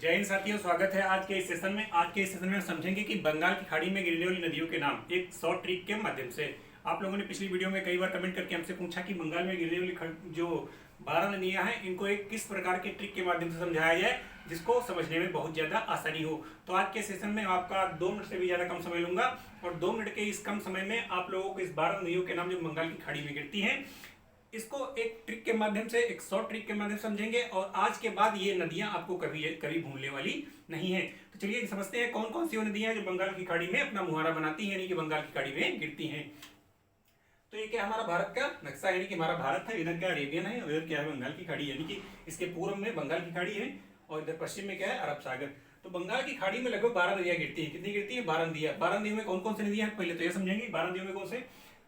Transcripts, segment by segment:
जय हिंद साथियों, स्वागत है आज के इस सेशन में। आज के इस सेशन में हम समझेंगे कि बंगाल की खाड़ी में गिरने वाली नदियों के नाम एक शॉर्ट ट्रिक के माध्यम से। आप लोगों ने पिछली वीडियो में कई बार कमेंट करके हमसे पूछा कि बंगाल में गिरने वाली जो 12 नदियां हैं इनको एक किस प्रकार के ट्रिक के माध्यम से समझाया जाए जिसको समझने में बहुत ज्यादा आसानी हो। तो आज के सेशन में आपका 2 मिनट से भी ज्यादा कम समय लूंगा और 2 मिनट के इस कम समय में आप लोगों को इस 12 नदियों के नाम जो बंगाल की खाड़ी में गिरती हैं इसको एक ट्रिक के माध्यम से, एक शॉर्ट ट्रिक के माध्यम से समझेंगे। और आज के बाद ये नदियां आपको कभी कभी भूलने वाली नहीं है। तो चलिए समझते हैं कौन कौन सी वो नदियां हैं जो बंगाल की खाड़ी में अपना मुहारा बनाती हैं, यानी कि बंगाल की खाड़ी में गिरती हैं। तो ये क्या हमारा भारत का नक्शा, यानी कि हमारा भारत है, इधर क्या अरेबियन है, उधर क्या है बंगाल की खाड़ी, यानी कि इसके पूर्व में बंगाल की खाड़ी है और इधर पश्चिम में क्या है अरब सागर। तो बंगाल की खाड़ी में लगभग 12 नदियां गिरती हैं। कितनी गिरती है? 12 नदियां। 12 नदियों में कौन कौन सी नदियां हैं पहले तो ये समझेंगे। 12 नदियों में कौन से?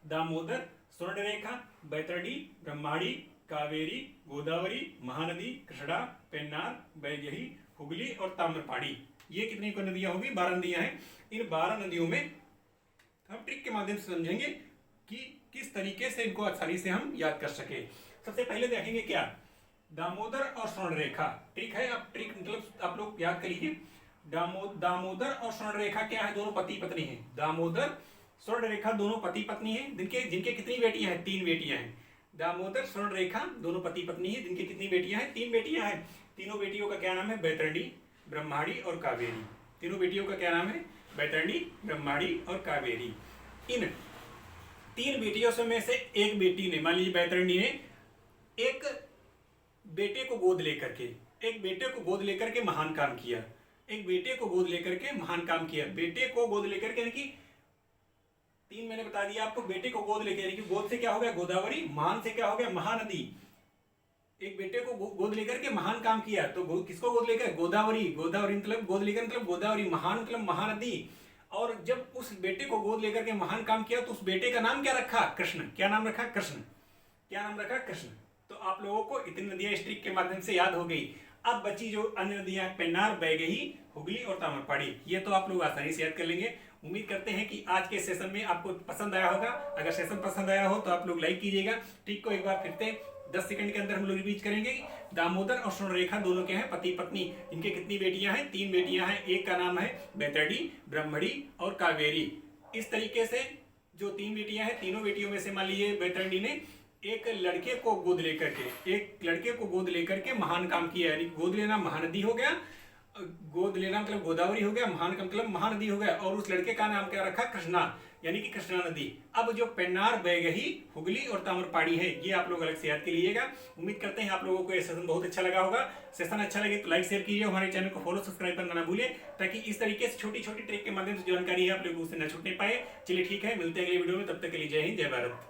दामोदर, स्वर्णरेखा, बैतरणी, ब्रह्माणी, कावेरी, गोदावरी, महानदी, कृष्णा, पेन्नार, वैगही, हुगली और ताम्रपाणी। ये कितनी नदियां होगी? 12 नदियां हैं। इन 12 नदियों में हम ट्रिक के माध्यम से समझेंगे कि किस तरीके से इनको आसानी से हम याद कर सके। सबसे पहले देखेंगे क्या, दामोदर और स्वर्णरेखा। ट्रिक है, अब ट्रिक मतलब आप लोग याद कर लीजिए। दामोदर और स्वर्णरेखा क्या है? दोनों पति पत्नी हैं। दामोदर स्वर्णरेखा दोनों पति पत्नी हैं, जिनके जिनके कितनी बेटियां हैं? 3 बेटियां हैं। दामोदर स्वर्णरेखा दोनों पति पत्नी हैं, जिनकी कितनी बेटियां हैं? 3 बेटियां हैं। तीनों बेटियों का क्या नाम है? बैतरणी, ब्रह्माणी और कावेरी। तीनों बेटियों का क्या नाम है? बैतरणी, ब्रह्माणी और कावेरी। इन 3 बेटियों से में से एक बेटी ने, मान लीजिए बैतरणी ने एक बेटे को गोद लेकर के महान काम किया। एक बेटे को गोद लेकर के महान काम किया। बेटे को गोद लेकर के, यानी कि 3 मैंने बता दिया आपको। बेटे को गोद लेकर, यानी कि गोद से क्या हो गया? गोदावरी। महान से क्या हो गया? महानदी। एक बेटे को गोद लेकर के महान काम किया, तो किसको गोद लेकर? गोदावरी। गोदावरी मतलब गोद लेकर मतलब गोदावरी। महान मतलब महानदी। और जब उस बेटे को गोद लेकर के महान काम किया तो उस बेटे का नाम क्या रखा? कृष्ण। क्या नाम रखा? कृष्ण। क्या नाम रखा? कृष्ण। तो आप लोगों को इतनी नदियां इस ट्रिक के माध्यम से याद हो गई। अब बची जो अन्य नदियां, पेन्नार, वैगही, हुगली और ताम्रपाणी, ये तो आप लोग आसानी से याद कर लेंगे। उम्मीद करते हैं कि आज के सेशन में आपको पसंद आया होगा। अगर सेशन पसंद आया हो तो आप लोग लाइक कीजिएगा। ट्रिक को एक बार फिर से 10 सेकंड के अंदर हम लोग रिपीट करेंगे। दामोदर और स्वर्णरेखा दोनों के हैं पति पत्नी, इनके कितनी बेटियां हैं? 3 बेटियां हैं। एक का नाम है बैतरणी, ब्रह्मणी और कावेरी। इस तरीके से जो 3 बेटियां हैं, तीनों बेटियों में से मान लीजिए बैतरणी ने एक लड़के को गोद लेकर के महान काम किया, यानी गोद लेना महानदी हो गया। गोद लेना मतलब गोदावरी हो गया, महान का मतलब महानदी हो गया। और उस लड़के का नाम क्या रखा? कृष्णा, यानी कि कृष्णा नदी। अब जो पेन्नार, वैगही, हुगली और ताम्रपाणी है, ये आप लोग अलग से याद कर लीजिएगा। उम्मीद करते हैं आप लोगों को ये सेशन बहुत अच्छा लगा होगा। सेशन अच्छा लगे तो लाइक शेयर कीजिए, हमारे चैनल को फॉलो सब्सक्राइब करना ना भूलिए, ताकि इस तरीके से छोटी छोटी ट्रिक के माध्यम से जानकारी है आप लोगों से न छूटने पाए। चलिए ठीक है, मिलते हैं अगले वीडियो में। तब तक के लिए जय हिंद, जय भारत।